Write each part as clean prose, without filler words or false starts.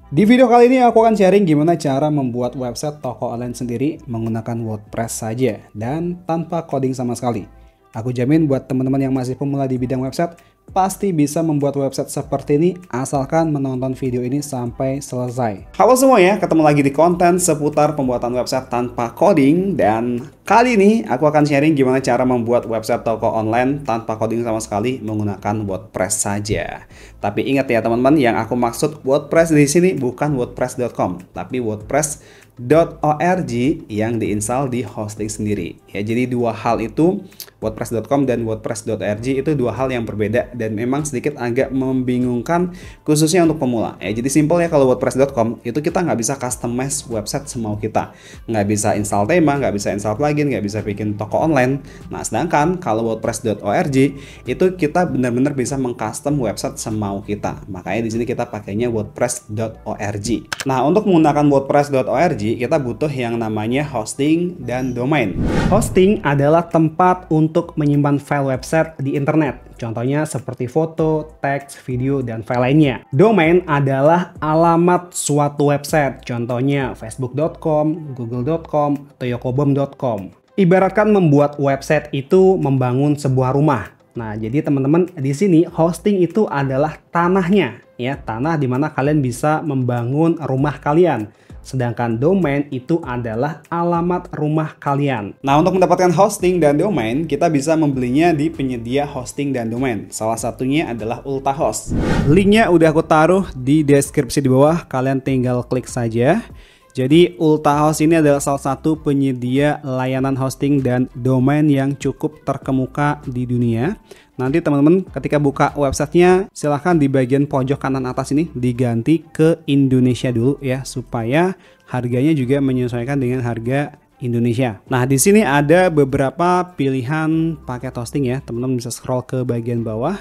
Di video kali ini aku akan sharing gimana cara membuat website toko online sendiri menggunakan WordPress saja dan tanpa coding sama sekali. Aku jamin buat teman-teman yang masih pemula di bidang website pasti bisa membuat website seperti ini asalkan menonton video ini sampai selesai. Halo semuanya, ketemu lagi di konten seputar pembuatan website tanpa coding, dan kali ini aku akan sharing gimana cara membuat website toko online tanpa coding sama sekali menggunakan WordPress saja. Tapi ingat ya teman-teman, yang aku maksud WordPress di sini bukan wordpress.com, tapi wordpress.org yang diinstal di hosting sendiri. Ya, jadi dua hal itu, wordpress.com dan wordpress.org itu dua hal yang berbeda dan memang sedikit agak membingungkan khususnya untuk pemula. Ya, jadi simpel ya, kalau wordpress.com itu kita nggak bisa customize website semau kita, nggak bisa install tema, nggak bisa install plugin, nggak bisa bikin toko online. Nah, sedangkan kalau wordpress.org itu kita benar-benar bisa mengcustom website semau kita. Makanya di sini kita pakainya wordpress.org. Nah, untuk menggunakan wordpress.org kita butuh yang namanya hosting dan domain. Hosting adalah tempat untuk menyimpan file website di internet. Contohnya seperti foto, teks, video, dan file lainnya. Domain adalah alamat suatu website. Contohnya facebook.com, google.com, atau yokobom.com. Ibaratkan membuat website itu membangun sebuah rumah. Nah, jadi teman-teman di sini hosting itu adalah tanahnya, ya, tanah di mana kalian bisa membangun rumah kalian. Sedangkan domain itu adalah alamat rumah kalian. Nah, untuk mendapatkan hosting dan domain, kita bisa membelinya di penyedia hosting dan domain. Salah satunya adalah Ultahost. Linknya udah aku taruh di deskripsi di bawah, kalian tinggal klik saja. Jadi Ultahost ini adalah salah satu penyedia layanan hosting dan domain yang cukup terkemuka di dunia. Nanti teman-teman ketika buka websitenya silahkan di bagian pojok kanan atas ini diganti ke Indonesia dulu ya, supaya harganya juga menyesuaikan dengan harga Indonesia. Nah, di sini ada beberapa pilihan paket hosting ya. Teman-teman bisa scroll ke bagian bawah.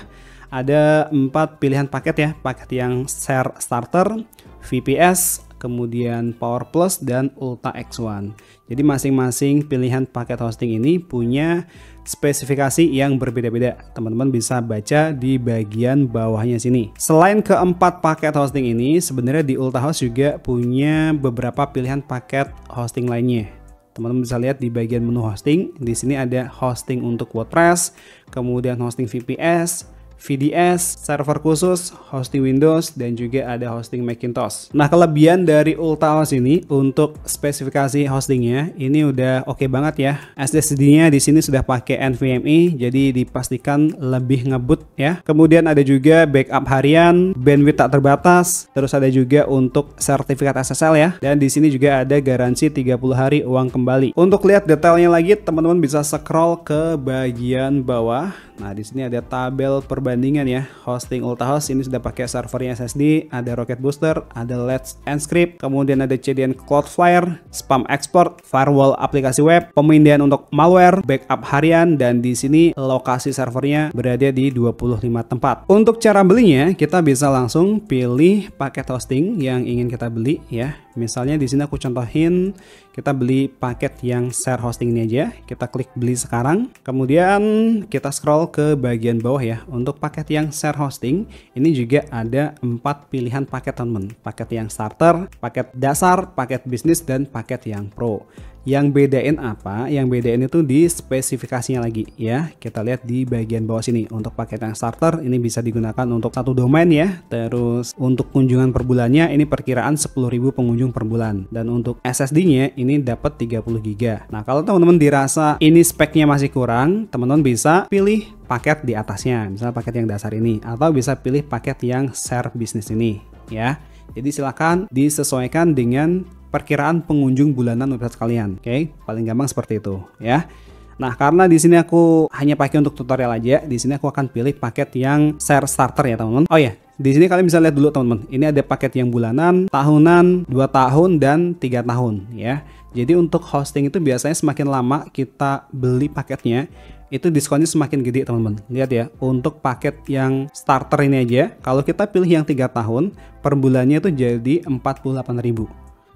Ada 4 pilihan paket ya. Paket yang Share Starter, VPS, kemudian Power Plus, dan Ulta X1. Jadi masing-masing pilihan paket hosting ini punya spesifikasi yang berbeda-beda. Teman-teman bisa baca di bagian bawahnya sini. Selain keempat paket hosting ini, sebenarnya di Ultahost juga punya beberapa pilihan paket hosting lainnya. Teman-teman bisa lihat di bagian menu hosting. Di sini ada hosting untuk WordPress, kemudian hosting VPS, VDS, server khusus, hosting Windows, dan juga ada hosting Macintosh. Nah, kelebihan dari Ultahost ini untuk spesifikasi hostingnya ini udah oke banget ya. SSD-nya di sini sudah pakai NVMe, jadi dipastikan lebih ngebut ya. Kemudian ada juga backup harian, bandwidth tak terbatas, terus ada juga untuk sertifikat SSL ya. Dan di sini juga ada garansi 30 hari uang kembali. Untuk lihat detailnya lagi, teman-teman bisa scroll ke bagian bawah. Nah, di sini ada tabel perbandingan ya. Hosting Ultahost ini sudah pakai servernya SSD, ada Rocket Booster, ada Let's Encrypt, kemudian ada CDN Cloudflare, spam export, firewall aplikasi web, pemindahan untuk malware, backup harian, dan di sini lokasi servernya berada di 25 tempat. Untuk cara belinya, kita bisa langsung pilih paket hosting yang ingin kita beli ya. Misalnya di sini aku contohin kita beli paket yang share hosting ini aja. Kita klik beli sekarang. Kemudian kita scroll ke bagian bawah ya. Untuk paket yang share hosting ini juga ada 4 pilihan paket teman-teman. Paket yang starter, paket dasar, paket bisnis, dan paket yang pro. Yang bedain apa? Yang bedain itu di spesifikasinya lagi ya. Kita lihat di bagian bawah sini. Untuk paket yang starter ini bisa digunakan untuk satu domain ya. Terus untuk kunjungan per bulannya ini perkiraan 10.000 pengunjung per bulan. Dan untuk SSD-nya ini dapat 30 GB. Nah, kalau teman-teman dirasa ini speknya masih kurang, teman-teman bisa pilih paket di atasnya. Misalnya paket yang dasar ini, atau bisa pilih paket yang share bisnis ini ya. Jadi silakan disesuaikan dengan perkiraan pengunjung bulanan website kalian. Oke, paling gampang seperti itu ya. Nah, karena di sini aku hanya pakai untuk tutorial aja, di sini aku akan pilih paket yang share starter ya, teman-teman. Oh ya, di sini kalian bisa lihat dulu, teman-teman. Ini ada paket yang bulanan, tahunan, 2 tahun, dan 3 tahun ya. Jadi untuk hosting itu biasanya semakin lama kita beli paketnya, itu diskonnya semakin gede, teman-teman. Lihat ya, untuk paket yang starter ini aja, kalau kita pilih yang 3 tahun, per bulannya itu jadi 48.000.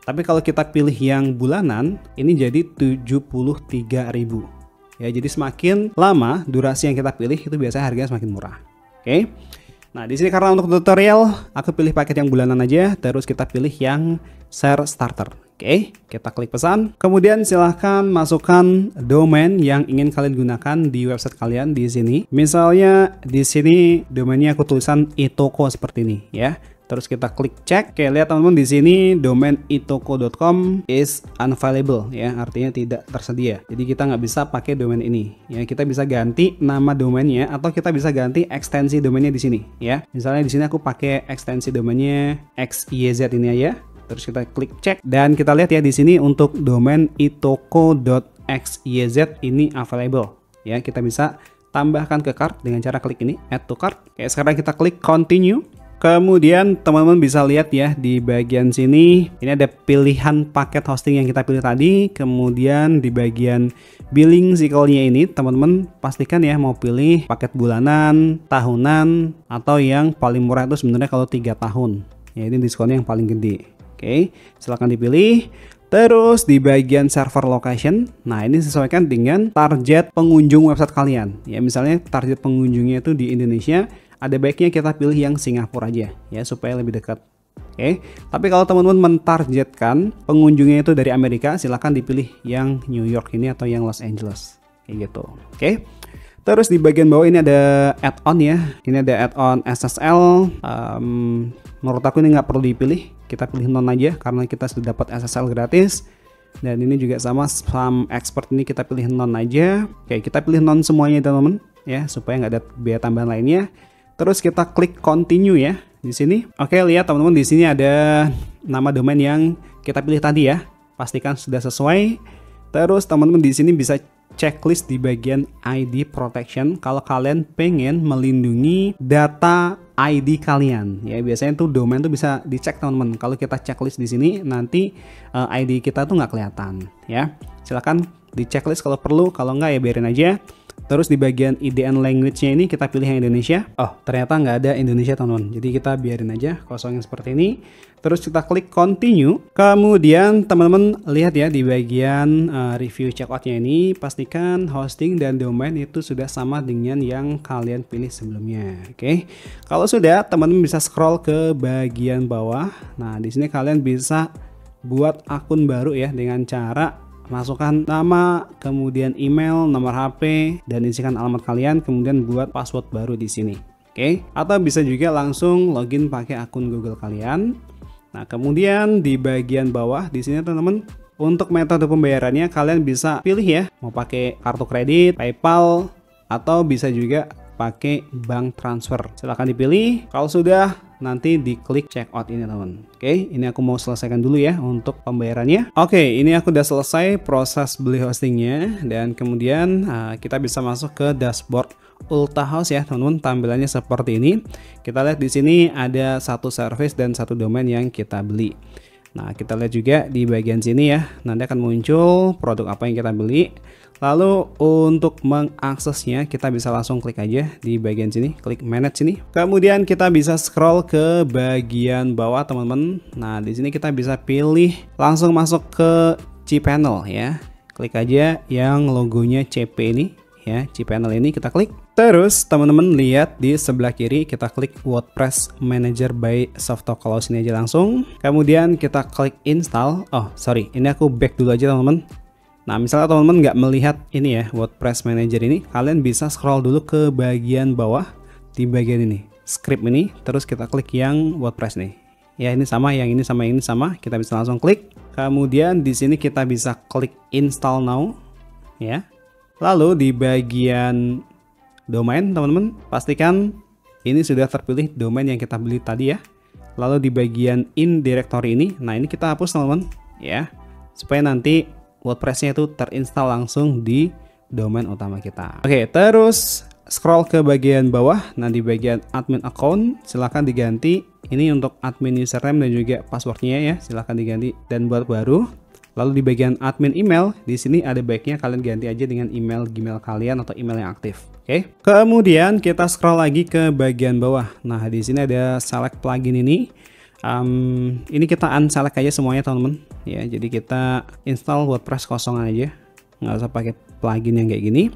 Tapi kalau kita pilih yang bulanan, ini jadi 73.000. Ya, jadi semakin lama durasi yang kita pilih itu biasanya harganya semakin murah. Oke. Nah, di sini karena untuk tutorial, aku pilih paket yang bulanan aja, terus kita pilih yang share starter. Oke, kita klik pesan. Kemudian silahkan masukkan domain yang ingin kalian gunakan di website kalian di sini. Misalnya di sini domainnya aku tulisan itoko seperti ini ya. Terus kita klik cek. Oke, lihat teman-teman di sini domain itoko.com is unavailable ya, artinya tidak tersedia. Jadi kita nggak bisa pakai domain ini ya. Kita bisa ganti nama domainnya atau kita bisa ganti ekstensi domainnya di sini ya. Misalnya di sini aku pakai ekstensi domainnya XYZ ini aja. Terus kita klik cek dan kita lihat ya di sini untuk domain itoko.xyz ini available ya. Kita bisa tambahkan ke cart dengan cara klik ini add to cart. Oke, sekarang kita klik continue. Kemudian teman-teman bisa lihat ya di bagian sini ini ada pilihan paket hosting yang kita pilih tadi. Kemudian di bagian billing cycle-nya ini teman-teman pastikan ya mau pilih paket bulanan, tahunan, atau yang paling murah itu sebenarnya kalau 3 tahun. Ya ini diskonnya yang paling gede. Oke, silahkan dipilih. Terus di bagian server location, nah ini sesuaikan dengan target pengunjung website kalian. Ya misalnya target pengunjungnya itu di Indonesia, ada baiknya kita pilih yang Singapura aja ya supaya lebih dekat. Oke, tapi kalau teman-teman mentargetkan pengunjungnya itu dari Amerika, silahkan dipilih yang New York ini atau yang Los Angeles kayak gitu. Oke. Terus di bagian bawah ini ada add-on ya. Ini ada add-on SSL. Menurut aku ini nggak perlu dipilih. Kita pilih non aja karena kita sudah dapat SSL gratis. Dan ini juga sama Spam Expert ini kita pilih non aja. Oke, kita pilih non semuanya teman-teman ya supaya nggak ada biaya tambahan lainnya. Terus kita klik continue ya di sini. Oke, lihat teman-teman di sini ada nama domain yang kita pilih tadi ya. Pastikan sudah sesuai. Terus teman-teman di sini bisa checklist di bagian ID protection kalau kalian pengen melindungi data ID kalian ya. Biasanya tuh domain tuh bisa dicek teman-teman. Kalau kita checklist di sini nanti ID kita tuh nggak kelihatan ya. Silakan di checklist kalau perlu, kalau nggak ya biarin aja. Terus di bagian IDN language-nya ini kita pilih yang Indonesia. Oh, ternyata nggak ada Indonesia teman-teman. Jadi kita biarin aja kosongin seperti ini. Terus kita klik continue. Kemudian teman-teman lihat ya di bagian review checkout-nya ini, pastikan hosting dan domain itu sudah sama dengan yang kalian pilih sebelumnya. Oke. Kalau sudah, teman-teman bisa scroll ke bagian bawah. Nah, di sini kalian bisa buat akun baru ya dengan cara masukkan nama, kemudian email, nomor HP, dan isikan alamat kalian, kemudian buat password baru di sini. Oke, atau bisa juga langsung login pakai akun Google kalian. Nah, kemudian di bagian bawah di sini teman-teman, untuk metode pembayarannya kalian bisa pilih ya, mau pakai kartu kredit, PayPal, atau bisa juga pakai bank transfer. Silahkan dipilih. Kalau sudah, nanti diklik checkout ini teman. Oke, ini aku mau selesaikan dulu ya untuk pembayarannya. Oke, ini aku udah selesai proses beli hostingnya dan kemudian kita bisa masuk ke dashboard Ultahouse ya teman-teman. Tampilannya seperti ini. Kita lihat di sini ada satu service dan satu domain yang kita beli. Nah, kita lihat juga di bagian sini ya. Nanti akan muncul produk apa yang kita beli. Lalu untuk mengaksesnya kita bisa langsung klik aja di bagian sini, klik manage sini. Kemudian kita bisa scroll ke bagian bawah teman-teman. Nah, di sini kita bisa pilih langsung masuk ke cPanel ya. Klik aja yang logonya CP ini ya, cPanel ini kita klik. Terus teman-teman lihat di sebelah kiri kita klik WordPress Manager by Softoclaw ini aja langsung. Kemudian kita klik install. Oh, sorry, ini aku back dulu aja teman-teman. Nah, misalnya teman-teman nggak melihat ini ya WordPress Manager ini, kalian bisa scroll dulu ke bagian bawah di bagian ini, script ini, terus kita klik yang WordPress nih. Ya, ini sama, yang ini sama, yang ini sama, kita bisa langsung klik. Kemudian di sini kita bisa klik install now, ya. Lalu di bagian domain teman-teman, pastikan ini sudah terpilih domain yang kita beli tadi ya. Lalu di bagian in directory ini, nah ini kita hapus teman-teman, ya, supaya nanti WordPress-nya itu terinstall langsung di domain utama kita. Oke, terus scroll ke bagian bawah. Nah, di bagian admin account silahkan diganti. Ini untuk admin username dan juga passwordnya ya, silahkan diganti dan buat baru. Lalu di bagian admin email, di sini ada baiknya kalian ganti aja dengan email Gmail kalian atau email yang aktif. Oke. Kemudian kita scroll lagi ke bagian bawah. Nah, di sini ada select plugin ini. Ini kita unselect aja semuanya teman-teman ya, jadi kita install WordPress kosong aja, nggak usah pakai plugin yang kayak gini.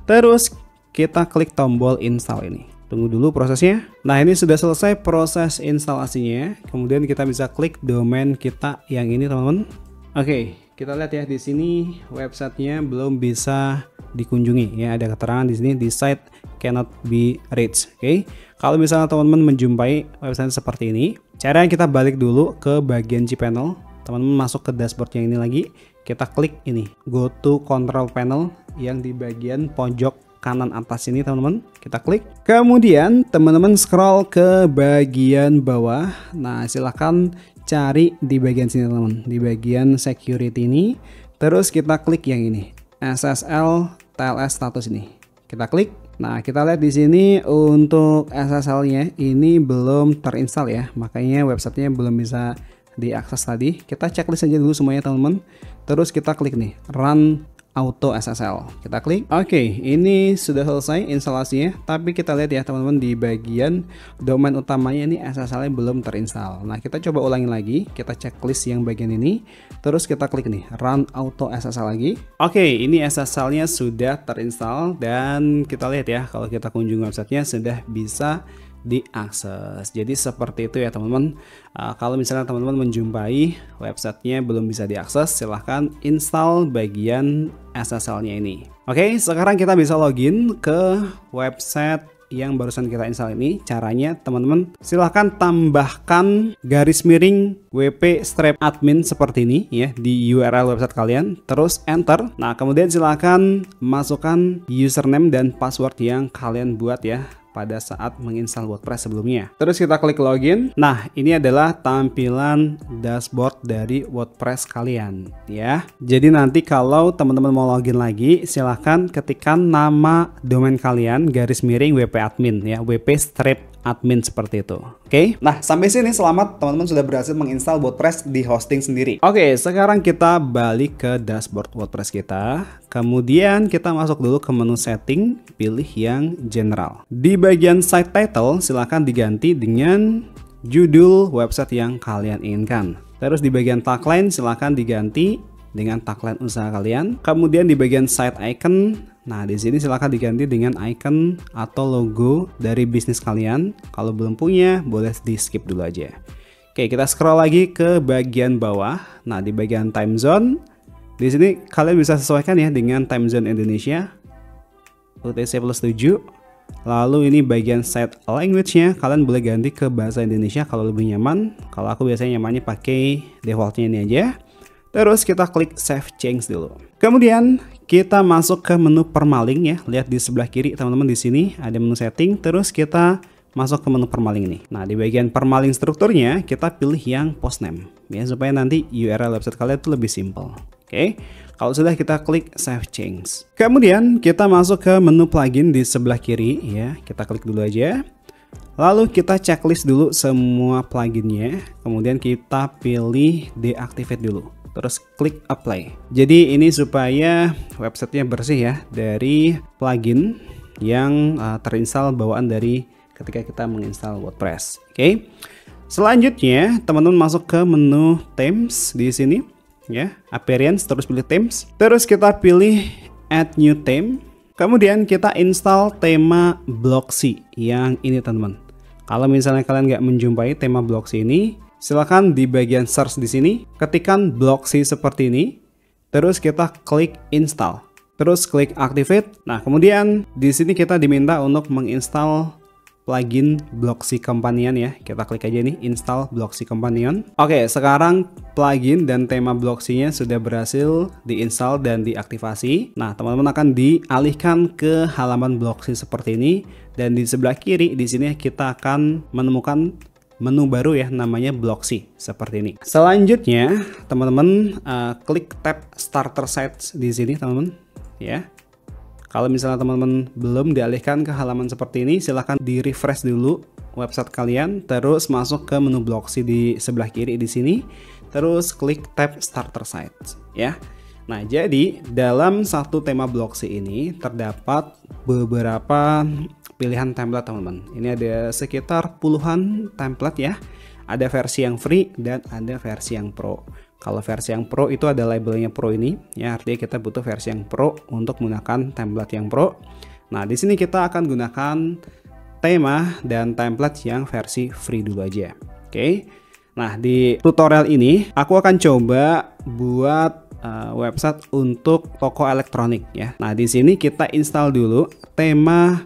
Terus kita klik tombol install ini. Tunggu dulu prosesnya. Nah, ini sudah selesai proses instalasinya. Kemudian kita bisa klik domain kita yang ini, teman-teman. Oke, kita lihat ya di sini websitenya belum bisa dikunjungi. Ya, ada keterangan di sini, "This site cannot be reached." Oke, kalau misalnya teman-teman menjumpai website seperti ini, caranya kita balik dulu ke bagian cPanel. Teman-teman masuk ke dashboard yang ini lagi. Kita klik ini, go to control panel yang di bagian pojok kanan atas ini, teman-teman. Kita klik. Kemudian teman-teman scroll ke bagian bawah. Nah, silahkan cari di bagian sini, teman-teman. Di bagian security ini. Terus kita klik yang ini, SSL TLS status ini. Kita klik. Nah, kita lihat di sini untuk SSL-nya ini belum terinstall ya. Makanya websitenya belum bisa diakses tadi. Kita checklist aja dulu semuanya, teman-teman. Terus kita klik nih, run auto SSL. Kita klik. Oke, ini sudah selesai instalasinya. Tapi kita lihat ya, teman-teman, di bagian domain utamanya ini SSL-nya belum terinstall. Nah, kita coba ulangi lagi. Kita checklist yang bagian ini. Terus kita klik nih, run auto SSL lagi. Oke, ini SSL-nya sudah terinstall. Dan kita lihat ya, kalau kita kunjungi websitenya sudah bisa diakses. Jadi seperti itu ya, teman-teman. Kalau misalnya teman-teman menjumpai websitenya belum bisa diakses, silahkan install bagian SSL-nya ini. Oke, sekarang kita bisa login ke website yang barusan kita install ini. Caranya, teman-teman, silahkan tambahkan garis miring wp-admin seperti ini ya di URL website kalian, terus enter. Nah, kemudian silahkan masukkan username dan password yang kalian buat ya pada saat menginstal WordPress sebelumnya. Terus kita klik login. Nah, ini adalah tampilan dashboard dari WordPress kalian ya. Jadi nanti kalau teman-teman mau login lagi, silahkan ketikkan nama domain kalian garis miring wp-admin ya, wp-admin seperti itu. Oke. Nah, sampai sini selamat, teman-teman sudah berhasil menginstal WordPress di hosting sendiri. Oke, sekarang kita balik ke dashboard WordPress kita. Kemudian kita masuk dulu ke menu setting, pilih yang general. Di bagian site title silahkan diganti dengan judul website yang kalian inginkan. Terus di bagian tagline silahkan diganti dengan tagline usaha kalian. Kemudian di bagian site icon, nah di sini silahkan diganti dengan icon atau logo dari bisnis kalian. Kalau belum punya, boleh di skip dulu aja. Oke, kita scroll lagi ke bagian bawah. Nah, di bagian time zone, di sini kalian bisa sesuaikan ya dengan time zone Indonesia, UTC plus 7. Lalu ini bagian set language-nya, kalian boleh ganti ke bahasa Indonesia kalau lebih nyaman. Kalau aku biasanya nyamannya pakai defaultnya ini aja. Terus kita klik save change dulu. Kemudian kita masuk ke menu permaling ya. Lihat di sebelah kiri, teman-teman, di sini ada menu setting. Terus kita masuk ke menu permaling ini. Nah, di bagian permaling strukturnya kita pilih yang post name ya, supaya nanti URL website kalian itu lebih simple. Oke, kalau sudah kita klik save change. Kemudian kita masuk ke menu plugin di sebelah kiri ya. Kita klik dulu aja. Lalu kita checklist dulu semua pluginnya. Kemudian kita pilih deactivate dulu. Terus klik apply. Jadi ini supaya websitenya bersih ya dari plugin yang terinstall bawaan dari ketika kita menginstal WordPress. Oke. Selanjutnya teman-teman masuk ke menu themes di sini ya, appearance, terus pilih themes. Terus kita pilih add new theme. Kemudian kita install tema Blocksy yang ini, teman-teman. Kalau misalnya kalian nggak menjumpai tema Blocksy ini, silakan di bagian search di sini ketikkan Blocksy seperti ini. Terus kita klik install. Terus klik activate. Nah, kemudian di sini kita diminta untuk menginstal plugin Blocksy Companion ya. Kita klik aja nih, install Blocksy Companion. Oke, sekarang plugin dan tema Blocksy-nya sudah berhasil diinstal dan diaktifasi. Nah, teman-teman akan dialihkan ke halaman Blocksy seperti ini, dan di sebelah kiri di sini kita akan menemukan menu baru ya, namanya Blocksy seperti ini. Selanjutnya, teman-teman klik tab Starter Sites di sini, teman-teman ya. Kalau misalnya teman-teman belum dialihkan ke halaman seperti ini, silahkan di refresh dulu website kalian, terus masuk ke menu Blocksy di sebelah kiri di sini, terus klik tab Starter Sites ya. Nah, jadi dalam satu tema Blocksy ini terdapat beberapa pilihan template, teman-teman. Ini ada sekitar puluhan template ya. Ada versi yang free dan ada versi yang pro. Kalau versi yang pro itu ada labelnya pro ini ya, artinya kita butuh versi yang pro untuk menggunakan template yang pro. Nah, di sini kita akan gunakan tema dan template yang versi free dulu aja. Oke. Nah, di tutorial ini aku akan coba buat website untuk toko elektronik ya. Nah, di sini kita install dulu tema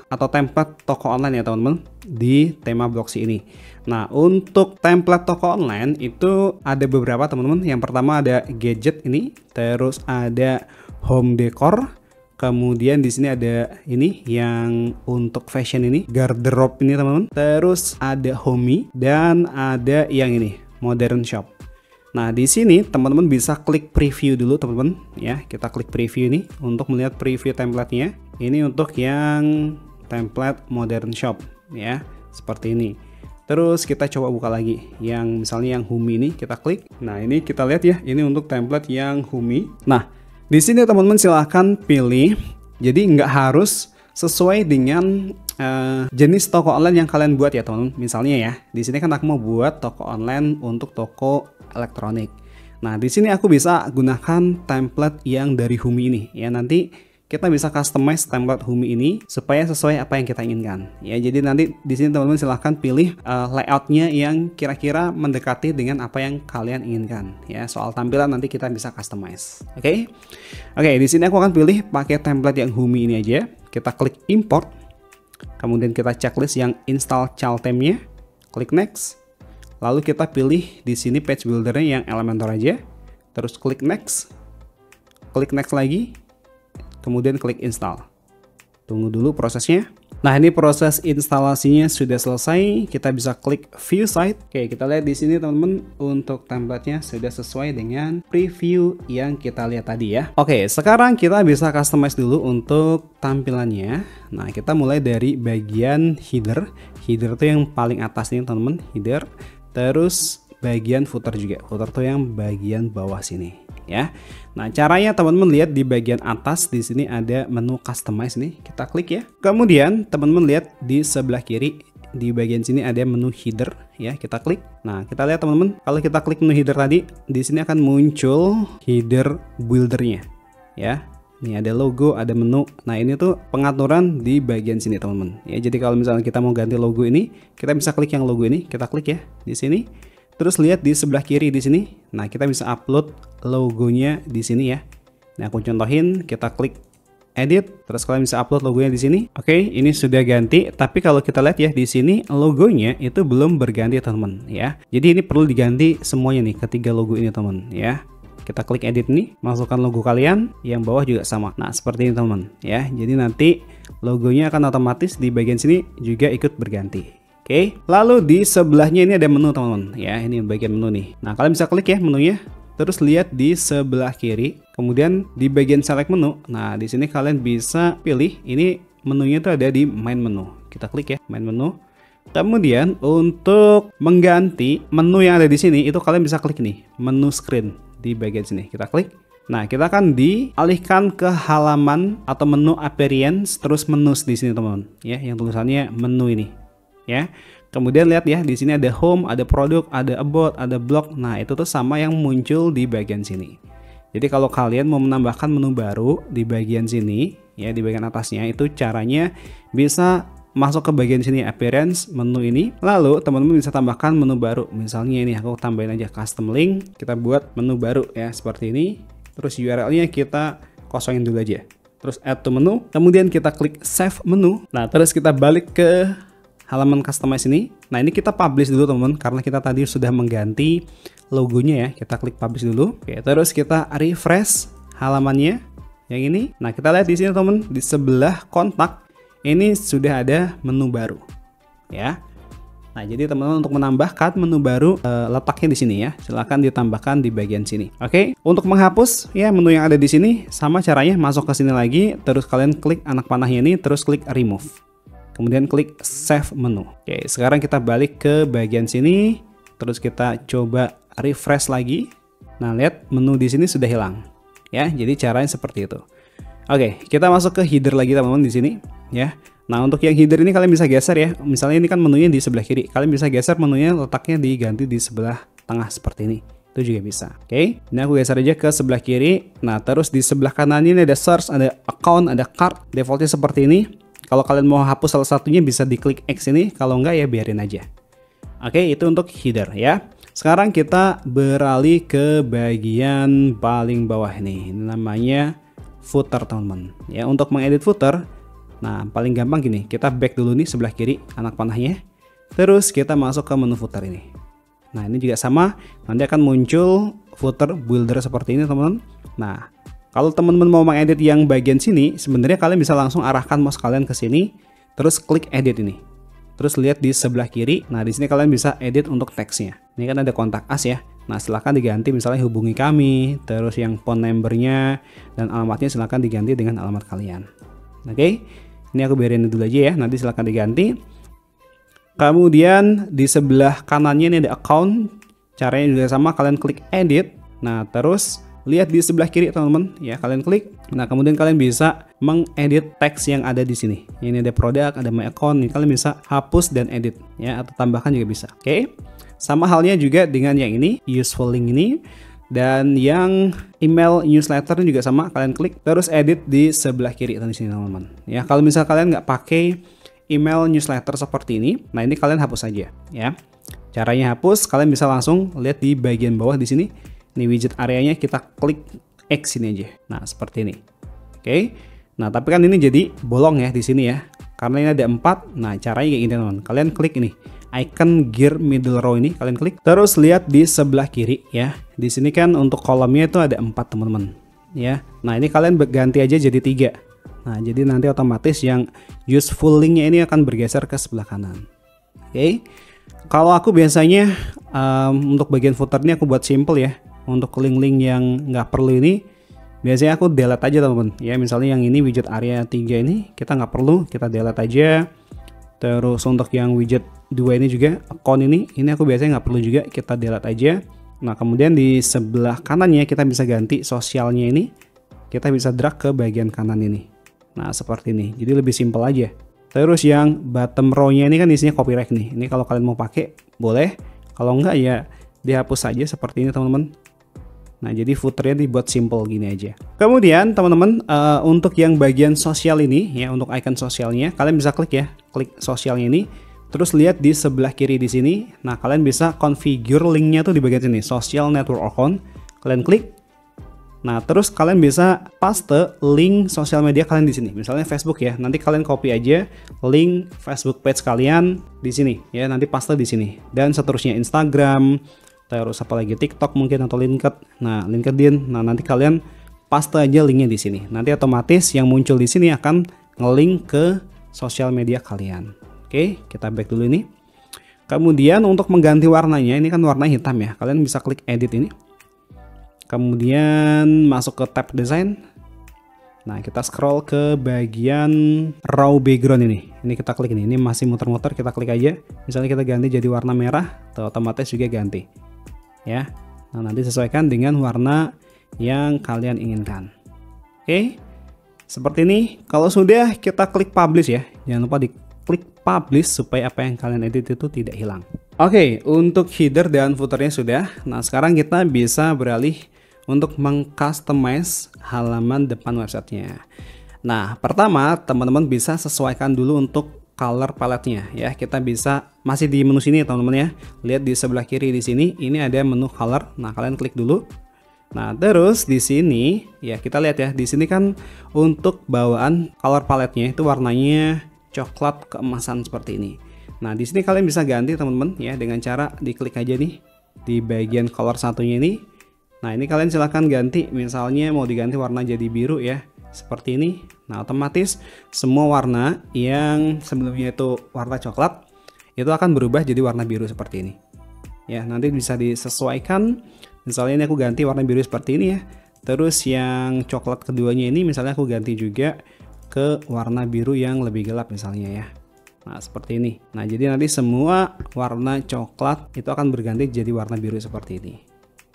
atau template toko online ya teman-teman di tema Blocksy ini. Nah, untuk template toko online itu ada beberapa teman-teman. Yang pertama ada gadget ini, terus ada home decor, kemudian di sini ada ini yang untuk fashion ini, garderobe ini teman-teman. Terus ada homey dan ada yang ini, modern shop. Nah, di sini teman-teman bisa klik preview dulu teman-teman ya. Kita klik preview ini untuk melihat preview template-nya. Ini untuk yang template modern shop ya, seperti ini. Terus kita coba buka lagi yang misalnya yang homey ini, kita klik. Nah, ini kita lihat ya, ini untuk template yang homey. Nah, di sini teman-teman silahkan pilih. Jadi nggak harus sesuai dengan jenis toko online yang kalian buat ya teman-teman. Misalnya ya, di sini kan aku mau buat toko online untuk toko elektronik. Nah, di sini aku bisa gunakan template yang dari homey ini ya. Nanti kita bisa customize template homey ini supaya sesuai apa yang kita inginkan ya. Jadi nanti di sini teman-teman silahkan pilih layoutnya yang kira-kira mendekati dengan apa yang kalian inginkan ya. Soal tampilan nanti kita bisa customize. Oke, di sini aku akan pilih pakai template yang homey ini aja. Kita klik import, kemudian kita checklist yang install child theme-nya, klik next. Lalu kita pilih di sini page builder-nya yang Elementor aja. Terus klik next lagi. Kemudian klik install. Tunggu dulu prosesnya. Nah, ini proses instalasinya sudah selesai. Kita bisa klik view site. Oke, kita lihat di sini teman-teman untuk template-nya sudah sesuai dengan preview yang kita lihat tadi ya. Oke, sekarang kita bisa customize dulu untuk tampilannya. Nah, kita mulai dari bagian header. Header itu yang paling atas nih teman-teman, header. Terus bagian footer juga. Footer itu yang bagian bawah sini ya. Nah, caranya teman-teman lihat di bagian atas di sini ada menu customize nih. Kita klik ya. Kemudian teman-teman lihat di sebelah kiri di bagian sini ada menu header ya. Kita klik. Nah, kita lihat teman-teman, kalau kita klik menu header tadi, di sini akan muncul header buildernya ya. Ini ada logo, ada menu. Nah, ini tuh pengaturan di bagian sini teman-teman ya. Jadi kalau misalnya kita mau ganti logo ini, kita bisa klik yang logo ini. Kita klik ya di sini. Terus lihat di sebelah kiri di sini. Nah, kita bisa upload logonya di sini ya. Nah, aku contohin, kita klik edit, terus kalian bisa upload logonya di sini. Oke, ini sudah ganti, tapi kalau kita lihat ya di sini logonya itu belum berganti teman-teman ya. Jadi ini perlu diganti semuanya nih, ketiga logo ini teman ya. Kita klik edit nih, masukkan logo kalian, yang bawah juga sama. Nah, seperti ini teman ya. Jadi nanti logonya akan otomatis di bagian sini juga ikut berganti. Oke, lalu di sebelahnya ini ada menu teman-teman ya. Ini bagian menu nih. Nah, kalian bisa klik ya menunya. Terus lihat di sebelah kiri, kemudian di bagian select menu. Nah, di sini kalian bisa pilih. Ini menunya itu ada di main menu. Kita klik ya main menu. Kemudian untuk mengganti menu yang ada di sini itu kalian bisa klik nih menu screen di bagian sini. Kita klik. Nah, kita akan dialihkan ke halaman atau menu appearance terus menus di sini teman-teman ya, yang tulisannya menu ini ya. Kemudian lihat ya, di sini ada home, ada produk, ada about, ada blog. Nah, itu tuh sama yang muncul di bagian sini. Jadi kalau kalian mau menambahkan menu baru di bagian sini ya, di bagian atasnya, itu caranya bisa masuk ke bagian sini appearance menu ini. Lalu teman-teman bisa tambahkan menu baru. Misalnya ini aku tambahin aja custom link, kita buat menu baru ya seperti ini. Terus URL-nya kita kosongin dulu aja. Terus add to menu, kemudian kita klik save menu. Nah, terus kita balik ke halaman customize ini. Nah, ini kita publish dulu teman-teman karena kita tadi sudah mengganti logonya ya. Kita klik publish dulu. Oke, terus kita refresh halamannya yang ini. Nah, kita lihat di sini teman-teman, di sebelah kontak ini sudah ada menu baru ya. Nah, jadi teman-teman untuk menambahkan menu baru letaknya di sini ya. Silahkan ditambahkan di bagian sini. Oke, untuk menghapus ya menu yang ada di sini sama caranya, masuk ke sini lagi, terus kalian klik anak panahnya ini, terus klik remove. Kemudian klik save menu. Oke, sekarang kita balik ke bagian sini, terus kita coba refresh lagi. Nah, lihat menu di sini sudah hilang. Ya, jadi caranya seperti itu. Oke, kita masuk ke header lagi teman-teman di sini, ya. Nah, untuk yang header ini kalian bisa geser ya. Misalnya ini kan menunya di sebelah kiri, kalian bisa geser menunya letaknya diganti di sebelah tengah seperti ini. Itu juga bisa. Oke, ini aku geser aja ke sebelah kiri. Nah, terus di sebelah kanan ini ada search, ada account, ada cart. Defaultnya seperti ini. Kalau kalian mau hapus salah satunya bisa diklik X ini, kalau enggak ya biarin aja. Oke, itu untuk header ya. Sekarang kita beralih ke bagian paling bawah nih. Ini namanya footer teman-teman. Ya, untuk mengedit footer, nah paling gampang gini, kita back dulu nih sebelah kiri anak panahnya. Terus kita masuk ke menu footer ini. Nah, ini juga sama, nanti akan muncul footer builder seperti ini teman-teman. Nah, kalau teman-teman mau mengedit yang bagian sini, sebenarnya kalian bisa langsung arahkan mouse kalian ke sini, terus klik edit ini. Terus lihat di sebelah kiri, nah di sini kalian bisa edit untuk teksnya. Ini kan ada kontak us ya. Nah, silahkan diganti misalnya hubungi kami, terus yang phone numbernya dan alamatnya silahkan diganti dengan alamat kalian. Oke, ini aku biarin dulu aja ya, nanti silahkan diganti. Kemudian di sebelah kanannya ini ada account, caranya juga sama, kalian klik edit. Nah, terus lihat di sebelah kiri teman-teman ya, kalian klik. Nah, kemudian kalian bisa mengedit teks yang ada di sini. Ini ada produk, ada my account. Ini kalian bisa hapus dan edit ya, atau tambahkan juga bisa. Oke. Sama halnya juga dengan yang ini, useful link ini, dan yang email newsletter juga sama, kalian klik terus edit di sebelah kiri di sini teman-teman. Ya, kalau misal kalian nggak pakai email newsletter seperti ini, nah ini kalian hapus aja ya. Caranya hapus, kalian bisa langsung lihat di bagian bawah di sini. Ini widget areanya, kita klik X ini aja. Nah, seperti ini. Oke. Nah, tapi kan ini jadi bolong ya di sini ya. Karena ini ada 4. Nah, caranya kayak gini teman-teman. Kalian klik ini icon gear middle row ini, kalian klik. Terus lihat di sebelah kiri ya. Di sini kan untuk kolomnya itu ada 4 teman-teman. Ya. Nah, ini kalian ganti aja jadi 3. Nah, jadi nanti otomatis yang useful linknya ini akan bergeser ke sebelah kanan. Oke. Kalau aku biasanya untuk bagian footer ini aku buat simple ya. Untuk link-link yang nggak perlu ini biasanya aku delete aja teman-teman ya. Misalnya yang ini widget area 3 ini kita nggak perlu, kita delete aja. Terus untuk yang widget 2 ini juga account ini aku biasanya nggak perlu juga, kita delete aja. Nah, kemudian di sebelah kanannya kita bisa ganti sosialnya ini, kita bisa drag ke bagian kanan ini. Nah, seperti ini, jadi lebih simple aja. Terus yang bottom row-nya ini kan isinya copyright nih. Ini kalau kalian mau pakai boleh, kalau enggak ya dihapus saja seperti ini teman-teman. Nah, jadi footernya dibuat simple gini aja. Kemudian teman-teman untuk yang bagian sosial ini ya, untuk icon sosialnya kalian bisa klik ya, klik sosialnya ini. Terus lihat di sebelah kiri di sini. Nah, kalian bisa configure linknya tuh di bagian sini, social network account. Kalian klik. Nah, terus kalian bisa paste link sosial media kalian di sini. Misalnya Facebook ya. Nanti kalian copy aja link Facebook page kalian di sini ya. Nanti paste di sini. Dan seterusnya Instagram, terus apalagi TikTok mungkin atau LinkedIn. Nah, LinkedIn. Nah, nanti kalian paste aja linknya di sini. Nanti otomatis yang muncul di sini akan nge-link ke sosial media kalian. Oke, kita back dulu ini. Kemudian untuk mengganti warnanya, ini kan warna hitam ya. Kalian bisa klik edit ini. Kemudian masuk ke tab design. Nah, kita scroll ke bagian raw background ini. Ini kita klik ini. Ini masih muter-muter, kita klik aja. Misalnya kita ganti jadi warna merah, otomatis juga ganti. Ya. Nah, nanti sesuaikan dengan warna yang kalian inginkan. Oke. Seperti ini. Kalau sudah, kita klik publish ya. Jangan lupa diklik publish supaya apa yang kalian edit itu tidak hilang. Oke, untuk header dan footernya sudah. Nah, sekarang kita bisa beralih untuk mengcustomize halaman depan websitenya. Nah, pertama teman-teman bisa sesuaikan dulu untuk color palette-nya ya. Kita bisa masih di menu sini teman-teman ya. Lihat di sebelah kiri di sini, ini ada menu color. Nah, kalian klik dulu. Nah, terus di sini ya kita lihat ya. Di sini kan untuk bawaan color palette-nya itu warnanya coklat keemasan seperti ini. Nah, di sini kalian bisa ganti teman-teman ya dengan cara diklik aja nih di bagian color satunya ini. Nah, ini kalian silahkan ganti, misalnya mau diganti warna jadi biru ya, seperti ini. Nah, otomatis semua warna yang sebelumnya itu warna coklat itu akan berubah jadi warna biru seperti ini. Ya, nanti bisa disesuaikan. Misalnya ini aku ganti warna biru seperti ini ya. Terus yang coklat keduanya ini misalnya aku ganti juga ke warna biru yang lebih gelap misalnya ya. Nah, seperti ini. Nah, jadi nanti semua warna coklat itu akan berganti jadi warna biru seperti ini.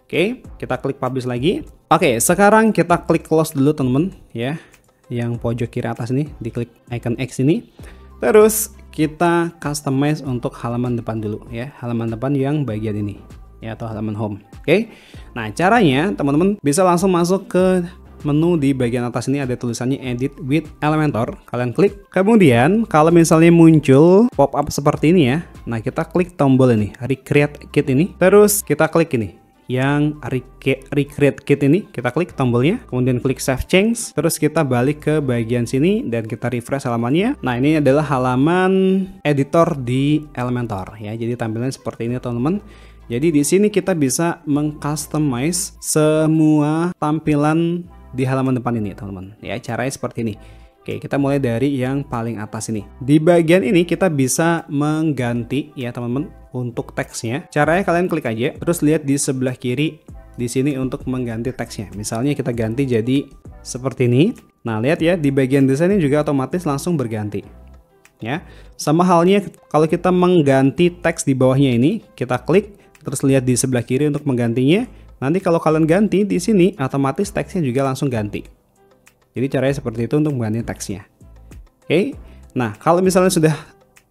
Oke, kita klik publish lagi. Oke, sekarang kita klik close dulu teman-teman ya. Yang pojok kiri atas ini, diklik icon X ini. Terus kita customize untuk halaman depan dulu ya. Halaman depan yang bagian ini ya, atau halaman home. Oke. Nah, caranya teman-teman bisa langsung masuk ke menu di bagian atas ini ada tulisannya Edit with Elementor. Kalian klik. Kemudian kalau misalnya muncul pop-up seperti ini ya. Nah, kita klik tombol ini, Recreate Kit ini. Terus kita klik ini, yang Recreate Kit ini, kita klik tombolnya, kemudian klik Save Change, terus kita balik ke bagian sini dan kita refresh halamannya. Nah, ini adalah halaman editor di Elementor ya. Jadi tampilannya seperti ini teman-teman. Jadi di sini kita bisa mengcustomize semua tampilan di halaman depan ini teman-teman. Ya, caranya seperti ini. Oke, kita mulai dari yang paling atas ini. Di bagian ini kita bisa mengganti ya teman-teman untuk teksnya. Caranya kalian klik aja, terus lihat di sebelah kiri di sini untuk mengganti teksnya. Misalnya kita ganti jadi seperti ini. Nah, lihat ya di bagian desainnya juga otomatis langsung berganti. Ya, sama halnya kalau kita mengganti teks di bawahnya ini, kita klik, terus lihat di sebelah kiri untuk menggantinya. Nanti kalau kalian ganti di sini, otomatis teksnya juga langsung ganti. Jadi caranya seperti itu untuk mengganti teksnya. Oke, nah kalau misalnya sudah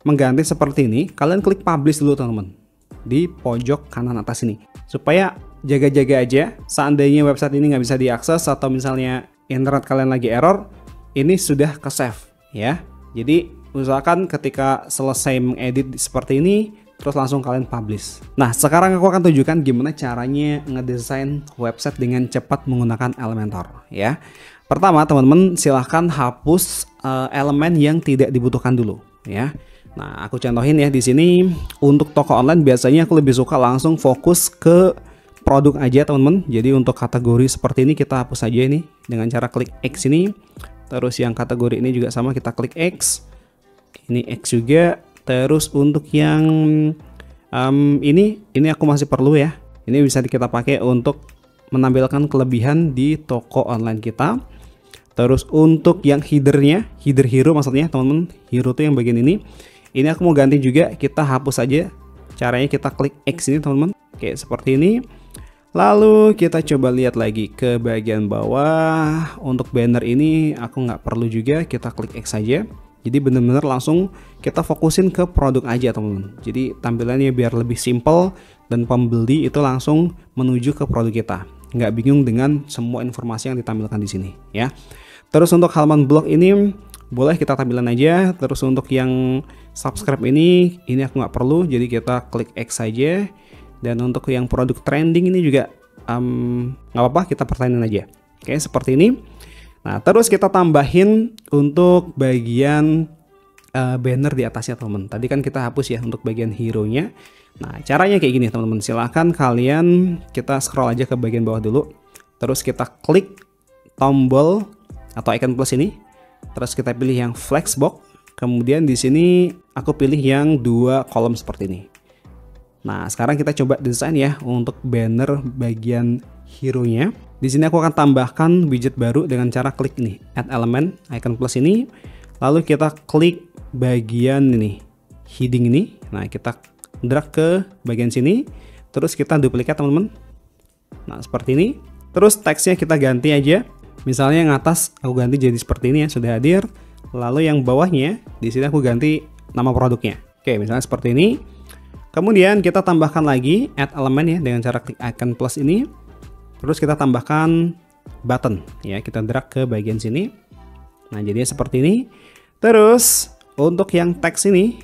mengganti seperti ini, kalian klik publish dulu teman-teman di pojok kanan atas ini, supaya jaga-jaga aja seandainya website ini nggak bisa diakses atau misalnya internet kalian lagi error, ini sudah ke save ya. Jadi usahakan ketika selesai mengedit seperti ini, terus langsung kalian publish. Nah, sekarang aku akan tunjukkan gimana caranya ngedesain website dengan cepat menggunakan Elementor ya. Pertama, teman-teman silahkan hapus elemen yang tidak dibutuhkan dulu ya. Nah, aku contohin ya di sini untuk toko online biasanya aku lebih suka langsung fokus ke produk aja teman-teman. Jadi untuk kategori seperti ini kita hapus aja ini dengan cara klik X ini. Terus yang kategori ini juga sama, kita klik X. Ini X juga. Terus untuk yang ini aku masih perlu ya. Ini bisa kita pakai untuk menampilkan kelebihan di toko online kita. Terus untuk yang headernya, header hero maksudnya teman-teman, hero tuh yang bagian ini aku mau ganti juga, kita hapus aja. Caranya kita klik X ini teman-teman, oke seperti ini. Lalu kita coba lihat lagi ke bagian bawah. Untuk banner ini aku nggak perlu juga, kita klik X saja. Jadi benar-benar langsung kita fokusin ke produk aja teman-teman. Jadi tampilannya biar lebih simple dan pembeli itu langsung menuju ke produk kita, nggak bingung dengan semua informasi yang ditampilkan di sini ya. Terus untuk halaman blog ini boleh kita tampilkan aja. Terus untuk yang subscribe ini aku nggak perlu, jadi kita klik X saja. Dan untuk yang produk trending ini juga nggak apa-apa, kita pertahanin aja. Oke, seperti ini. Nah, terus kita tambahin untuk bagian banner di atasnya teman-teman. Tadi kan kita hapus ya untuk bagian hero-nya. Nah, caranya kayak gini teman-teman. Silahkan kalian, kita scroll aja ke bagian bawah dulu. Terus kita klik tombol atau icon plus ini. Terus kita pilih yang flexbox. Kemudian di sini aku pilih yang 2 kolom seperti ini. Nah, sekarang kita coba desain ya untuk banner bagian hero-nya. Di sini aku akan tambahkan widget baru dengan cara klik nih, add element, icon plus ini. Lalu kita klik bagian ini, heading ini. Nah, kita drag ke bagian sini. Terus kita duplikat teman-teman. Nah, seperti ini. Terus teksnya kita ganti aja. Misalnya yang atas aku ganti jadi seperti ini ya, sudah hadir. Lalu yang bawahnya di sini aku ganti nama produknya. Oke, misalnya seperti ini. Kemudian kita tambahkan lagi add element ya dengan cara klik icon plus ini. Terus kita tambahkan button ya, kita drag ke bagian sini. Nah, jadinya seperti ini. Terus untuk yang teks ini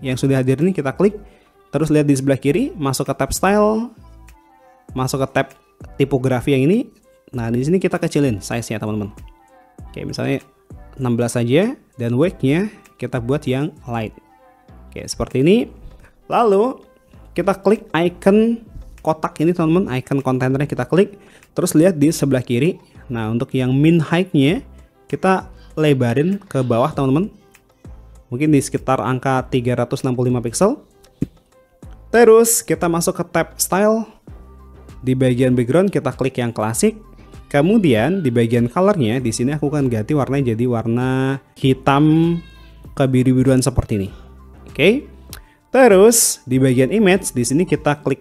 yang sudah hadir ini kita klik. Terus lihat di sebelah kiri, masuk ke tab style, masuk ke tab tipografi yang ini. Nah, di sini kita kecilin size-nya teman-teman. Oke, misalnya 16 saja, dan weight-nya kita buat yang light. Oke, seperti ini. Lalu kita klik icon kotak ini teman-teman, icon kontainernya kita klik. Terus lihat di sebelah kiri. Nah, untuk yang min height-nya kita lebarin ke bawah teman-teman. Mungkin di sekitar angka 365 pixel. Terus kita masuk ke tab style. Di bagian background kita klik yang klasik. Kemudian di bagian colornya di sini aku akan ganti warnanya jadi warna hitam kebiru-biruan seperti ini. Oke. Terus di bagian image di sini kita klik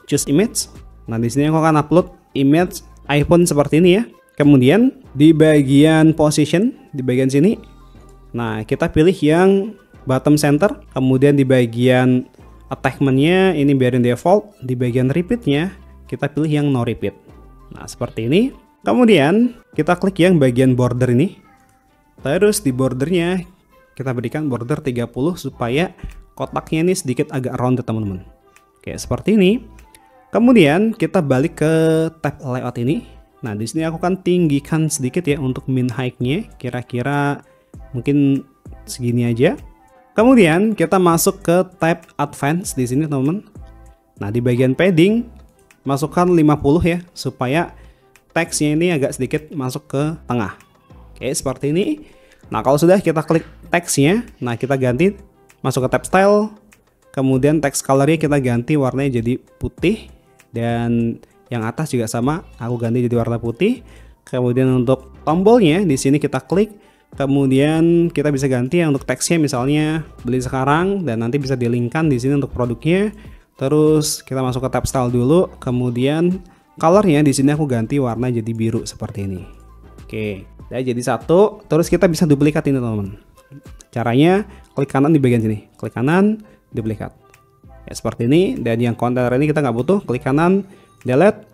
choose image. Nah, di sini aku akan upload image iPhone seperti ini ya. Kemudian di bagian position di bagian sini, nah kita pilih yang bottom center. Kemudian di bagian attachment-nya ini biarin default. Di bagian repeat-nya kita pilih yang no repeat. Nah, seperti ini. Kemudian kita klik yang bagian border ini. Terus di bordernya kita berikan border 30 supaya kotaknya ini sedikit agak rounded teman-teman. Oke, seperti ini. Kemudian kita balik ke tab layout ini. Nah, di sini aku kan tinggikan sedikit ya untuk min height-nya, kira-kira mungkin segini aja. Kemudian kita masuk ke tab advance di sini, teman-teman. Nah, di bagian padding masukkan 50 ya supaya teksnya ini agak sedikit masuk ke tengah. Oke, seperti ini. Nah, kalau sudah kita klik teksnya, nah kita ganti masuk ke tab style. Kemudian text color-nya kita ganti warnanya jadi putih, dan yang atas juga sama, aku ganti jadi warna putih. Kemudian untuk tombolnya di sini kita klik, kemudian kita bisa ganti yang untuk teksnya misalnya beli sekarang, dan nanti bisa di-linkkan di sini untuk produknya. Terus kita masuk ke tab style dulu, kemudian colornya di sini aku ganti warna jadi biru seperti ini. Oke, jadi satu. Terus kita bisa duplikat ini teman-teman. Caranya klik kanan di bagian sini, klik kanan, duplikat. Ya seperti ini. Dan yang kontainer ini kita nggak butuh, klik kanan, delete.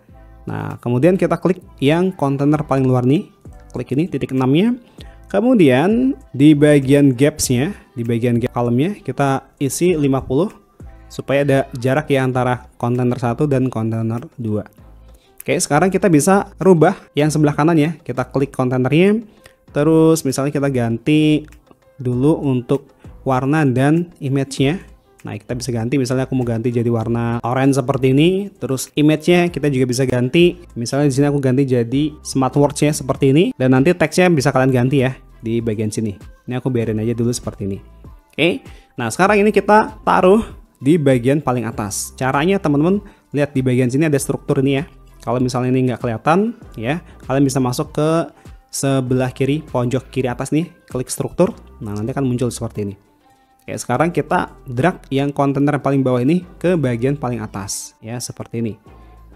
Nah, kemudian kita klik yang kontainer paling luar nih, klik ini titik 6-nya. Kemudian di bagian gapsnya, di bagian gap column-nya kita isi 50 supaya ada jarak ya antara kontainer 1 dan kontainer 2. Oke, sekarang kita bisa rubah yang sebelah kanan ya. Kita klik kontainernya, terus misalnya kita ganti dulu untuk warna dan image-nya. Nah, kita bisa ganti, misalnya aku mau ganti jadi warna orange seperti ini. Terus image-nya kita juga bisa ganti. Misalnya di sini aku ganti jadi smart words-nya seperti ini, dan nanti teksnya bisa kalian ganti ya di bagian sini. Ini aku biarin aja dulu seperti ini. Oke. Nah, sekarang ini kita taruh di bagian paling atas. Caranya teman-teman lihat di bagian sini ada struktur ini ya. Kalau misalnya ini nggak kelihatan ya, kalian bisa masuk ke sebelah kiri, pojok kiri atas nih, klik struktur. Nah, nanti akan muncul seperti ini. Oke, sekarang kita drag yang kontainer yang paling bawah ini ke bagian paling atas ya, seperti ini.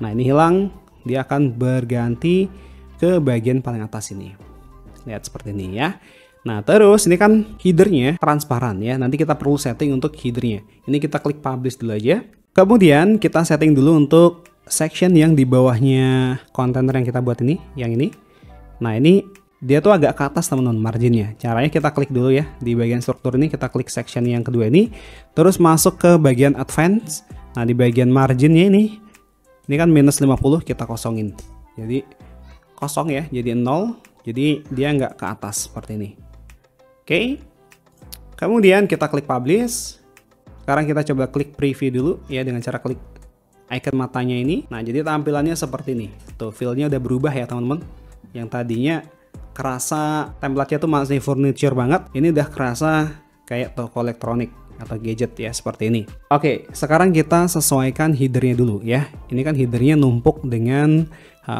Nah, ini hilang, dia akan berganti ke bagian paling atas ini. Lihat seperti ini ya. Nah, terus ini kan headernya transparan ya. Nanti kita perlu setting untuk headernya. Ini kita klik publish dulu aja. Kemudian kita setting dulu untuk section yang di bawahnya kontainer yang kita buat ini, yang ini. Nah, ini dia tuh agak ke atas teman-teman marginnya. Caranya kita klik dulu ya di bagian struktur ini, kita klik section yang kedua ini, terus masuk ke bagian advance. Nah, di bagian marginnya ini kan minus 50, kita kosongin. Jadi kosong ya, jadi 0. Jadi dia nggak ke atas seperti ini. Oke. Kemudian kita klik publish. Sekarang kita coba klik preview dulu ya dengan cara klik icon matanya ini. Nah, jadi tampilannya seperti ini. Tuh, feel-nya udah berubah ya teman-teman. Yang tadinya kerasa template-nya tuh masih furniture banget, ini udah kerasa kayak toko elektronik atau gadget ya, seperti ini. Oke, sekarang kita sesuaikan headernya dulu ya. Ini kan headernya numpuk dengan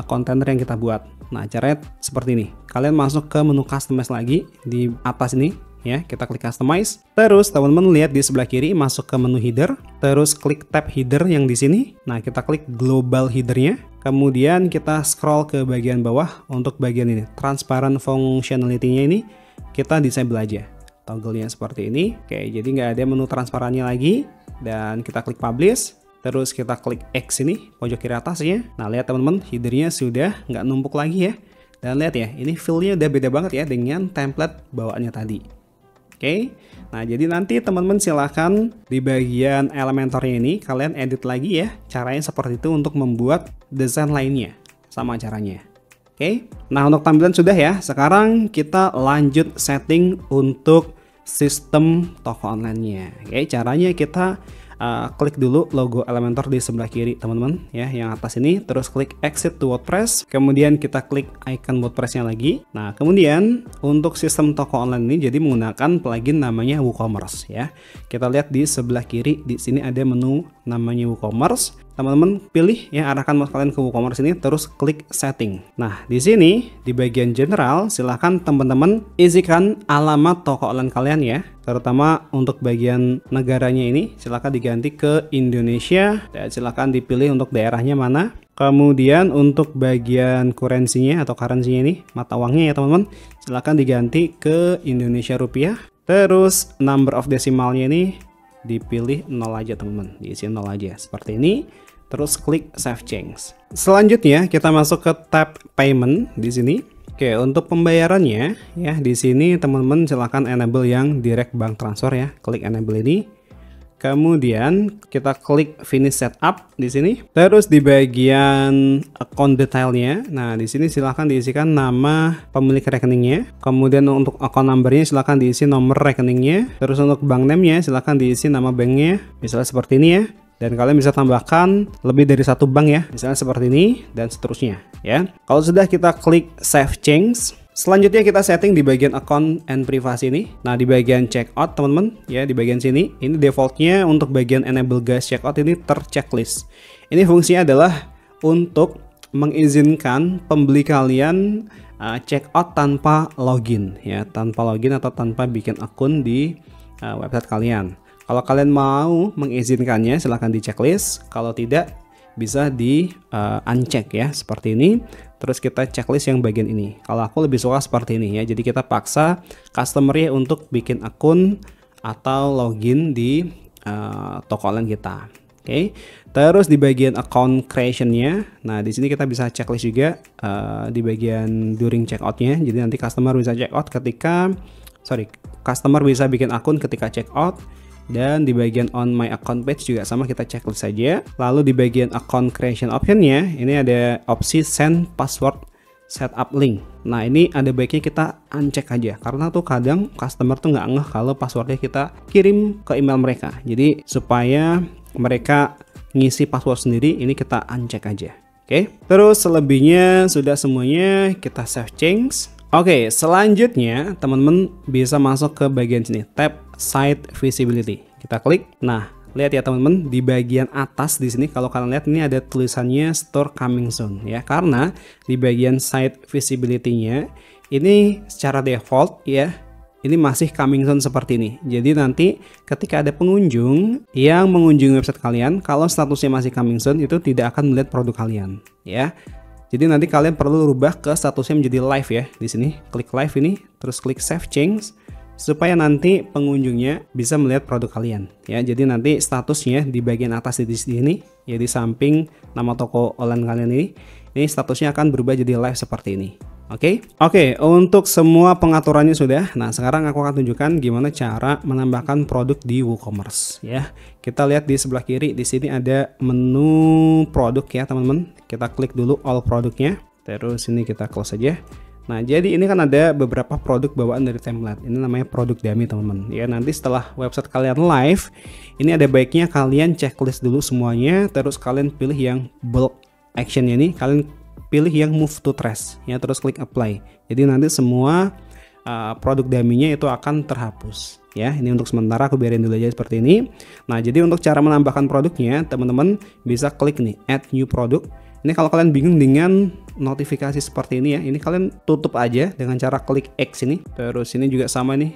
kontainer yang kita buat. Nah, caranya seperti ini. Kalian masuk ke menu customize lagi di atas ini ya, kita klik customize. Terus teman-teman lihat di sebelah kiri, masuk ke menu header, terus klik tab header yang di sini. Nah, kita klik global headernya. Kemudian kita scroll ke bagian bawah untuk bagian ini, transparent functionality-nya ini kita disable aja. Toggle-nya seperti ini. Oke, jadi nggak ada menu transparannya lagi. Dan kita klik publish. Terus kita klik X ini, pojok kiri atasnya. Nah, lihat teman-teman, headernya sudah nggak numpuk lagi ya. Dan lihat ya, ini feel-nya udah beda banget ya dengan template bawaannya tadi. Oke, nah jadi nanti teman-teman silahkan di bagian Elementornya ini kalian edit lagi ya. Caranya seperti itu untuk membuat desain lainnya. Sama caranya. Oke, nah untuk tampilan sudah ya. Sekarang kita lanjut setting untuk sistem toko online-nya. Oke, caranya kita klik dulu logo Elementor di sebelah kiri teman-teman ya, yang atas ini, terus klik exit to WordPress, kemudian kita klik icon WordPress-nya lagi. Nah, kemudian untuk sistem toko online ini jadi menggunakan plugin namanya WooCommerce ya. Kita lihat di sebelah kiri, di sini ada menu namanya WooCommerce. Teman-teman pilih ya, arahkan mouse kalian ke WooCommerce ini, terus klik setting. Nah, di sini di bagian general silahkan teman-teman isikan alamat toko online kalian ya. Terutama untuk bagian negaranya ini silahkan diganti ke Indonesia, dan silahkan dipilih untuk daerahnya mana. Kemudian untuk bagian currency-nya atau currency-nya ini, mata uangnya ya teman-teman, silahkan diganti ke Indonesia rupiah. Terus number of decimalnya ini dipilih 0 aja teman-teman, diisi 0 aja seperti ini. Terus klik save change. Selanjutnya kita masuk ke tab payment di sini. Oke, untuk pembayarannya ya di sini teman-teman silahkan enable yang direct bank transfer ya. Klik enable ini. Kemudian kita klik finish setup di sini. Terus di bagian account detailnya, nah di sini silahkan diisikan nama pemilik rekeningnya. Kemudian untuk account numbernya silahkan diisi nomor rekeningnya. Terus untuk bank name-nya silahkan diisi nama banknya. Misalnya seperti ini ya. Dan kalian bisa tambahkan lebih dari satu bank ya, misalnya seperti ini dan seterusnya ya. Kalau sudah kita klik save change, selanjutnya kita setting di bagian account and privacy ini. Nah di bagian checkout teman-teman ya, di bagian sini ini defaultnya untuk bagian enable guys checkout ini terchecklist. Ini fungsinya adalah untuk mengizinkan pembeli kalian checkout tanpa login ya, tanpa login atau tanpa bikin akun di website kalian. Kalau kalian mau mengizinkannya silahkan di checklist, kalau tidak bisa di uncheck ya seperti ini. Terus kita checklist yang bagian ini. Kalau aku lebih suka seperti ini ya, jadi kita paksa customer-nya untuk bikin akun atau login di toko online kita. Oke. Terus di bagian account creation-nya, nah di sini kita bisa checklist juga di bagian during checkout-nya. Jadi nanti customer bisa checkout customer bisa bikin akun ketika checkout. Dan di bagian on my account page juga sama, kita checklist saja. Lalu di bagian account creation optionnya ini ada opsi send password setup link. Nah ini ada baiknya kita uncheck aja, karena tuh kadang customer tuh nggak ngeh kalau passwordnya kita kirim ke email mereka. Jadi supaya mereka ngisi password sendiri, ini kita uncheck aja. Oke. Terus selebihnya sudah semuanya, kita save change. Oke, selanjutnya teman-teman bisa masuk ke bagian sini, tab site visibility. Kita klik. Nah, lihat ya teman-teman, di bagian atas di sini kalau kalian lihat ini ada tulisannya store coming soon ya, karena di bagian site visibility-nya ini secara default ya, ini masih coming soon seperti ini. Jadi nanti ketika ada pengunjung yang mengunjungi website kalian, kalau statusnya masih coming soon itu tidak akan melihat produk kalian ya. Jadi nanti kalian perlu rubah ke statusnya menjadi live ya. Di sini klik live ini, terus klik save change supaya nanti pengunjungnya bisa melihat produk kalian ya. Jadi nanti statusnya di bagian atas di sini ya, di samping nama toko online kalian ini statusnya akan berubah jadi live seperti ini. Oke, untuk semua pengaturannya sudah. Nah, sekarang aku akan tunjukkan gimana cara menambahkan produk di WooCommerce ya. Kita lihat di sebelah kiri di sini ada menu produk ya, teman-teman. Kita klik dulu all produknya. Terus ini kita close saja. Nah, jadi ini kan ada beberapa produk bawaan dari template. Ini namanya produk dummy, teman-teman. Ya, nanti setelah website kalian live, ini ada baiknya kalian checklist dulu semuanya, terus kalian pilih yang bulk actionnya ini, kalian pilih yang move to trash ya, terus klik apply. Jadi nanti semua produk dummy-nya itu akan terhapus ya. Ini untuk sementara aku biarin dulu aja seperti ini. Nah, jadi untuk cara menambahkan produknya, teman-teman bisa klik nih add new product. Ini kalau kalian bingung dengan notifikasi seperti ini ya, ini kalian tutup aja dengan cara klik X ini. Terus ini juga sama nih,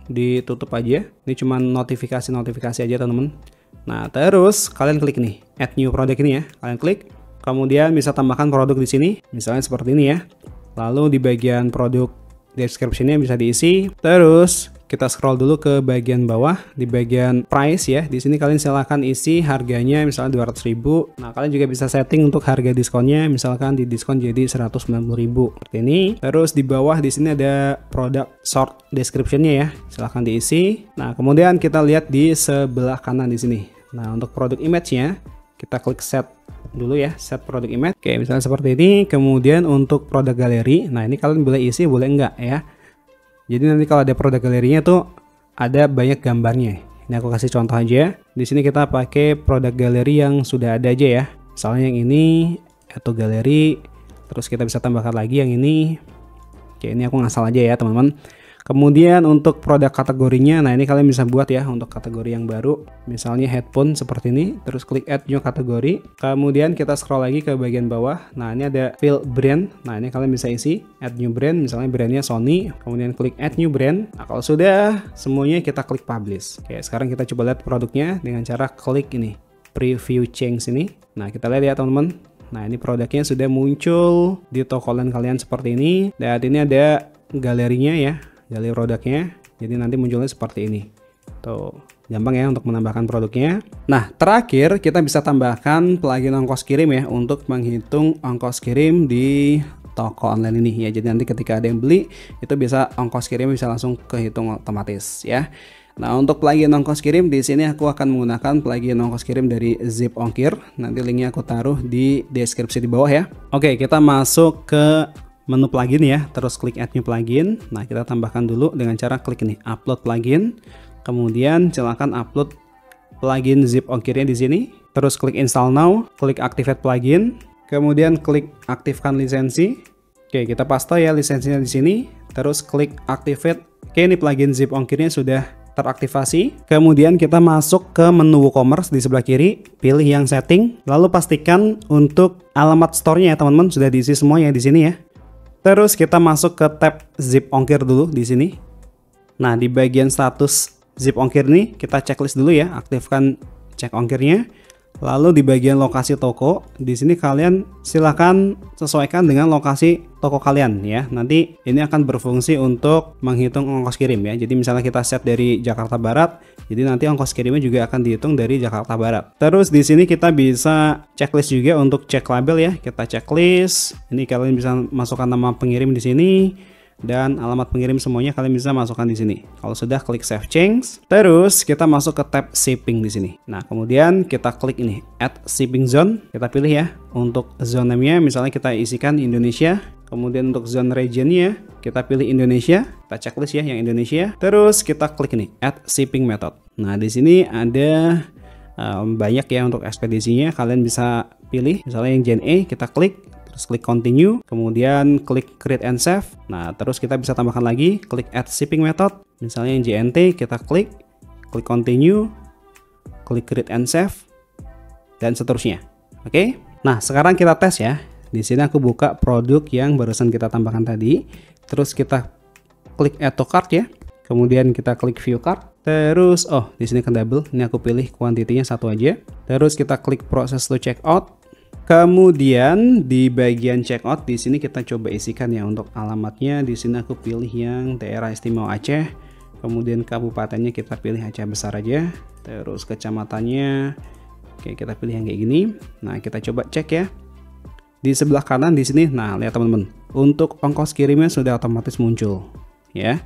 ditutup aja. Ini cuma notifikasi aja, teman-teman. Nah, terus kalian klik nih add new product ini ya, kalian klik. Kemudian bisa tambahkan produk di sini, misalnya seperti ini ya. Lalu di bagian produk description-nya bisa diisi. Terus kita scroll dulu ke bagian bawah, di bagian price ya. Di sini kalian silahkan isi harganya misalnya 200.000. Nah, kalian juga bisa setting untuk harga diskonnya, misalkan di diskon jadi 190.000 seperti ini. Terus di bawah di sini ada product short description-nya ya. Silahkan diisi. Nah, kemudian kita lihat di sebelah kanan di sini. Nah, untuk produk image-nya kita klik set dulu ya, set produk image. Oke, misalnya seperti ini. Kemudian untuk produk galeri, nah ini kalian boleh isi boleh enggak ya. Jadi nanti kalau ada produk galerinya tuh ada banyak gambarnya. Ini aku kasih contoh aja. Di sini kita pakai produk galeri yang sudah ada aja ya. Misalnya yang ini atau galeri, terus kita bisa tambahkan lagi yang ini. Oke, ini aku ngasal aja ya teman-teman. Kemudian untuk produk kategorinya, nah ini kalian bisa buat ya untuk kategori yang baru, misalnya headphone seperti ini, terus klik add new kategori. Kemudian kita scroll lagi ke bagian bawah, nah ini ada fill brand, nah ini kalian bisa isi add new brand, misalnya brandnya Sony, kemudian klik add new brand. Nah, kalau sudah semuanya kita klik publish. Oke, sekarang kita coba lihat produknya dengan cara klik ini preview change ini. Nah, kita lihat ya teman-teman. Nah, ini produknya sudah muncul di toko online kalian seperti ini, dan ini ada galerinya ya, galeri produknya. Jadi nanti munculnya seperti ini tuh. Gampang ya untuk menambahkan produknya. Nah, terakhir kita bisa tambahkan plugin ongkos kirim ya untuk menghitung ongkos kirim di toko online ini ya. Jadi nanti ketika ada yang beli itu bisa ongkos kirim bisa langsung kehitung otomatis ya. Nah, untuk plugin ongkos kirim di sini aku akan menggunakan plugin ongkos kirim dari Zip Ongkir. Nanti linknya aku taruh di deskripsi di bawah ya. Oke, kita masuk ke menu plugin ya, terus klik add new plugin. Nah, kita tambahkan dulu dengan cara klik nih upload plugin. Kemudian silakan upload plugin Zip Ongkirnya di sini. Terus klik install now, klik activate plugin, kemudian klik aktifkan lisensi. Oke, kita paste ya lisensinya di sini. Terus klik activate. Oke, ini plugin Zip Ongkirnya sudah teraktivasi. Kemudian kita masuk ke menu WooCommerce di sebelah kiri, pilih yang setting, lalu pastikan untuk alamat store-nya ya teman-teman sudah diisi semua ya di sini ya. Terus kita masuk ke tab Zip Ongkir dulu di sini. Nah, di bagian status Zip Ongkir nih kita checklist dulu ya, aktifkan cek ongkirnya. Lalu di bagian lokasi toko, di sini kalian silahkan sesuaikan dengan lokasi toko kalian ya. Nanti ini akan berfungsi untuk menghitung ongkos kirim ya. Jadi misalnya kita set dari Jakarta Barat, jadi nanti ongkos kirimnya juga akan dihitung dari Jakarta Barat. Terus di sini kita bisa checklist juga untuk cek label ya. Kita checklist. Ini kalian bisa masukkan nama pengirim di sini. Dan alamat pengirim semuanya kalian bisa masukkan di sini. Kalau sudah klik save change, terus kita masuk ke tab shipping di sini. Nah, kemudian kita klik ini add shipping zone, kita pilih ya. Untuk zone name-nya misalnya kita isikan Indonesia. Kemudian untuk zone regionnya kita pilih Indonesia, kita checklist ya yang Indonesia. Terus kita klik ini add shipping method. Nah, di sini ada banyak ya untuk ekspedisinya. Kalian bisa pilih misalnya yang JNE, kita klik. Terus klik continue, kemudian klik create and save. Nah, terus kita bisa tambahkan lagi, klik add shipping method. Misalnya yang JNT, kita klik continue, klik create and save, dan seterusnya. Oke. Nah, sekarang kita tes ya. Di sini aku buka produk yang barusan kita tambahkan tadi. Terus kita klik add to cart ya. Kemudian kita klik view cart. Terus di sini kan double. Ini aku pilih kuantitinya satu aja. Terus kita klik process to check out. Kemudian di bagian checkout di sini kita coba isikan ya untuk alamatnya. Di sini aku pilih yang daerah istimewa Aceh. Kemudian kabupatennya kita pilih Aceh besar aja. Terus kecamatannya, oke kita pilih yang kayak gini. Nah kita coba cek ya. Di sebelah kanan di sini, nah lihat teman-teman, untuk ongkos kirimnya sudah otomatis muncul ya.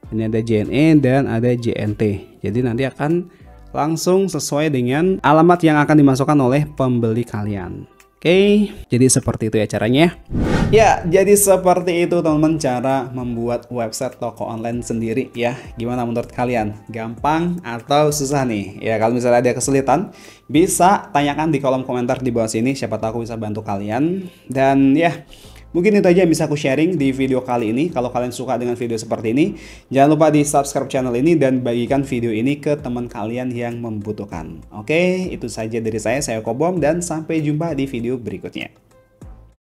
Ini ada JNE dan ada JNT. Jadi nanti akan langsung sesuai dengan alamat yang akan dimasukkan oleh pembeli kalian. Oke, jadi seperti itu ya caranya. Ya, jadi seperti itu teman-teman cara membuat website toko online sendiri ya. Gimana menurut kalian? Gampang atau susah nih? Ya, kalau misalnya ada kesulitan, bisa tanyakan di kolom komentar di bawah sini. Siapa tahu aku bisa bantu kalian. Dan ya, mungkin itu aja yang bisa aku sharing di video kali ini. Kalau kalian suka dengan video seperti ini, jangan lupa di subscribe channel ini dan bagikan video ini ke teman kalian yang membutuhkan. Oke, itu saja dari saya Kobom, dan sampai jumpa di video berikutnya.